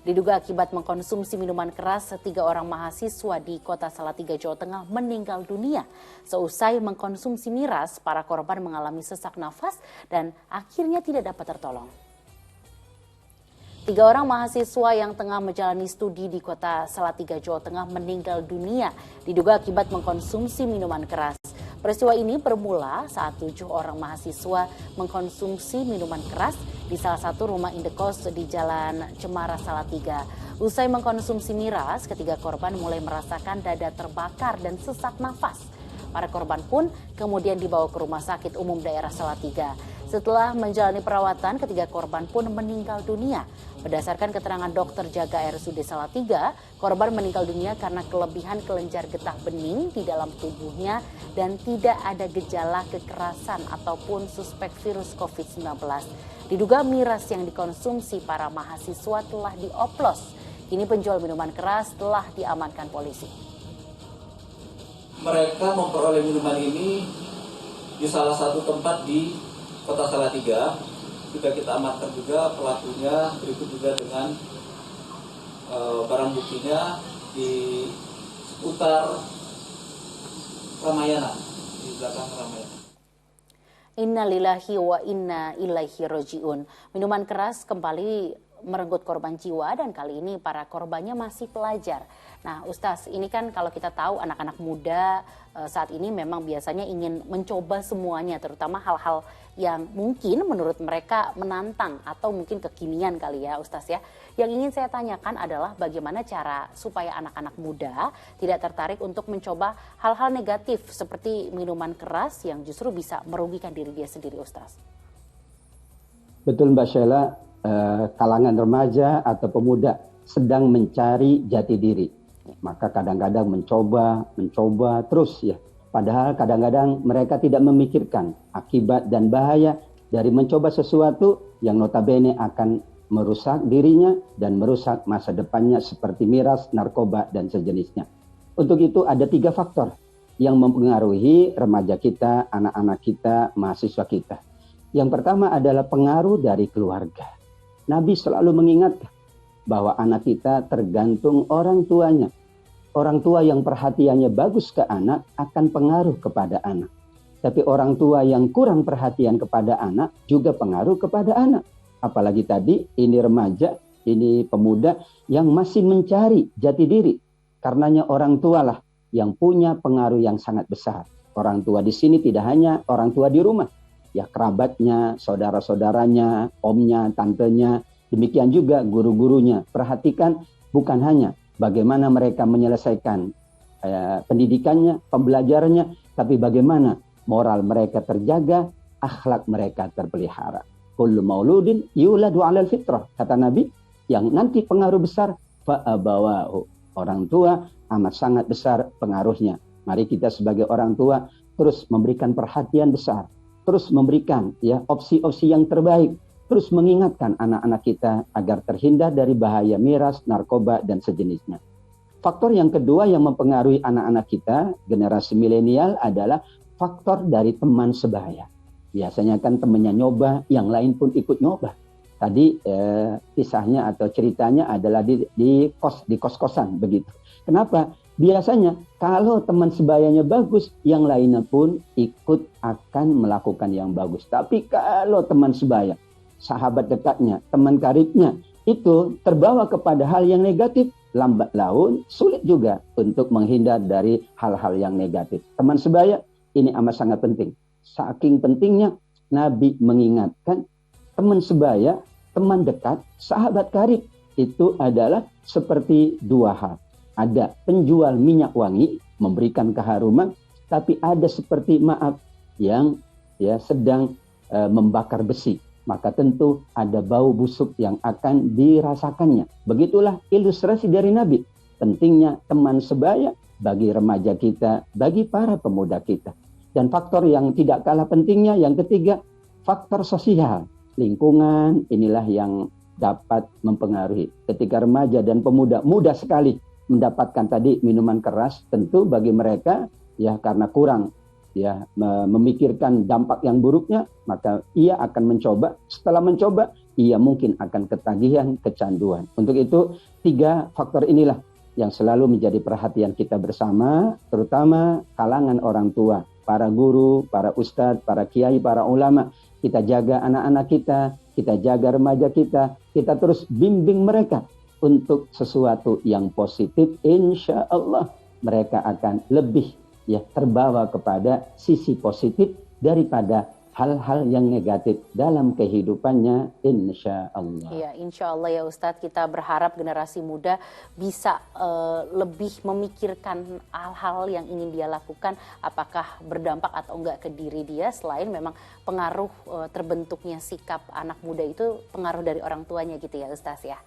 Diduga akibat mengkonsumsi minuman keras, 3 orang mahasiswa di Kota Salatiga, Jawa Tengah meninggal dunia. Seusai mengkonsumsi miras, para korban mengalami sesak nafas dan akhirnya tidak dapat tertolong. 3 orang mahasiswa yang tengah menjalani studi di Kota Salatiga, Jawa Tengah meninggal dunia diduga akibat mengkonsumsi minuman keras. Peristiwa ini bermula saat 7 orang mahasiswa mengkonsumsi minuman keras di salah satu rumah indekos di Jalan Cemara, Salatiga. Usai mengkonsumsi miras, ketiga korban mulai merasakan dada terbakar dan sesak nafas. Para korban pun kemudian dibawa ke Rumah Sakit Umum Daerah Salatiga. Setelah menjalani perawatan, ketiga korban pun meninggal dunia. Berdasarkan keterangan dokter jaga RSUD Salatiga, korban meninggal dunia karena kelebihan kelenjar getah bening di dalam tubuhnya dan tidak ada gejala kekerasan ataupun suspek virus COVID-19. Diduga miras yang dikonsumsi para mahasiswa telah dioplos. Kini penjual minuman keras telah diamankan polisi. Mereka memperoleh minuman ini di salah satu tempat di Kota Salatiga. Juga kita amankan juga pelakunya, berikut juga dengan barang buktinya di seputar Ramayana, di belakang Ramayana. Innalillahi wa inna ilaihi roji'un. Minuman keras kembali merenggut korban jiwa dan kali ini para korbannya masih pelajar. Nah, Ustaz, ini kan kalau kita tahu anak-anak muda saat ini memang biasanya ingin mencoba semuanya, terutama hal-hal yang mungkin menurut mereka menantang atau mungkin kekinian kali ya, Ustaz ya. Yang ingin saya tanyakan adalah bagaimana cara supaya anak-anak muda tidak tertarik untuk mencoba hal-hal negatif seperti minuman keras yang justru bisa merugikan diri dia sendiri, Ustaz. Betul Mbak Sheila, kalangan remaja atau pemuda sedang mencari jati diri. Maka kadang-kadang mencoba terus ya. Padahal kadang-kadang mereka tidak memikirkan akibat dan bahaya dari mencoba sesuatu yang notabene akan merusak dirinya dan merusak masa depannya seperti miras, narkoba, dan sejenisnya. Untuk itu ada 3 faktor yang mempengaruhi remaja kita, anak-anak kita, mahasiswa kita. Yang pertama adalah pengaruh dari keluarga. Nabi selalu mengingatkan bahwa anak kita tergantung orang tuanya. Orang tua yang perhatiannya bagus ke anak akan pengaruh kepada anak. Tapi orang tua yang kurang perhatian kepada anak juga pengaruh kepada anak. Apalagi tadi ini remaja, ini pemuda yang masih mencari jati diri. Karenanya orang tua lah yang punya pengaruh yang sangat besar. Orang tua di sini tidak hanya orang tua di rumah. Ya kerabatnya, saudara-saudaranya, omnya, tantenya, demikian juga guru-gurunya. Perhatikan bukan hanya bagaimana mereka menyelesaikan pendidikannya, pembelajarannya, tapi bagaimana moral mereka terjaga, akhlak mereka terpelihara. Kullu mauludin yuladu 'alal fitrah, kata Nabi, yang nanti pengaruh besar fa'abawahu. Orang tua amat sangat besar pengaruhnya. Mari kita sebagai orang tua terus memberikan perhatian besar, terus memberikan ya opsi-opsi yang terbaik, terus mengingatkan anak-anak kita agar terhindar dari bahaya miras, narkoba, dan sejenisnya. Faktor yang kedua yang mempengaruhi anak-anak kita, generasi milenial, adalah faktor dari teman sebaya. Biasanya kan temannya nyoba, yang lain pun ikut nyoba. Tadi kisahnya atau ceritanya adalah di kos-kosan begitu. Kenapa? Biasanya kalau teman sebayanya bagus, yang lainnya pun ikut akan melakukan yang bagus. Tapi kalau teman sebaya, sahabat dekatnya, teman karibnya, itu terbawa kepada hal yang negatif, lambat laun sulit juga untuk menghindar dari hal-hal yang negatif. Teman sebaya ini amat sangat penting. Saking pentingnya Nabi mengingatkan teman sebaya, teman dekat, sahabat karib itu adalah seperti 2 hal. Ada penjual minyak wangi memberikan keharuman, tapi ada seperti yang sedang membakar besi. Maka tentu ada bau busuk yang akan dirasakannya. Begitulah ilustrasi dari Nabi. Pentingnya teman sebaya bagi remaja kita, bagi para pemuda kita. Dan faktor yang tidak kalah pentingnya, yang ketiga, faktor sosial. Lingkungan inilah yang dapat mempengaruhi. Ketika remaja dan pemuda mudah sekali mendapatkan tadi minuman keras, tentu bagi mereka ya karena kurang memikirkan dampak yang buruknya, maka ia akan mencoba. Setelah mencoba, ia mungkin akan ketagihan, kecanduan. Untuk itu 3 faktor inilah yang selalu menjadi perhatian kita bersama, terutama kalangan orang tua, para guru, para ustadz, para kiai, para ulama. Kita jaga anak-anak kita jaga remaja kita terus bimbing mereka untuk sesuatu yang positif. Insya Allah mereka akan lebih terbawa kepada sisi positif daripada hal-hal yang negatif dalam kehidupannya, insya Allah. Iya, insya Allah ya Ustadz, kita berharap generasi muda bisa lebih memikirkan hal-hal yang ingin dia lakukan, apakah berdampak atau enggak ke diri dia, selain memang pengaruh terbentuknya sikap anak muda itu pengaruh dari orang tuanya gitu ya Ustadz ya.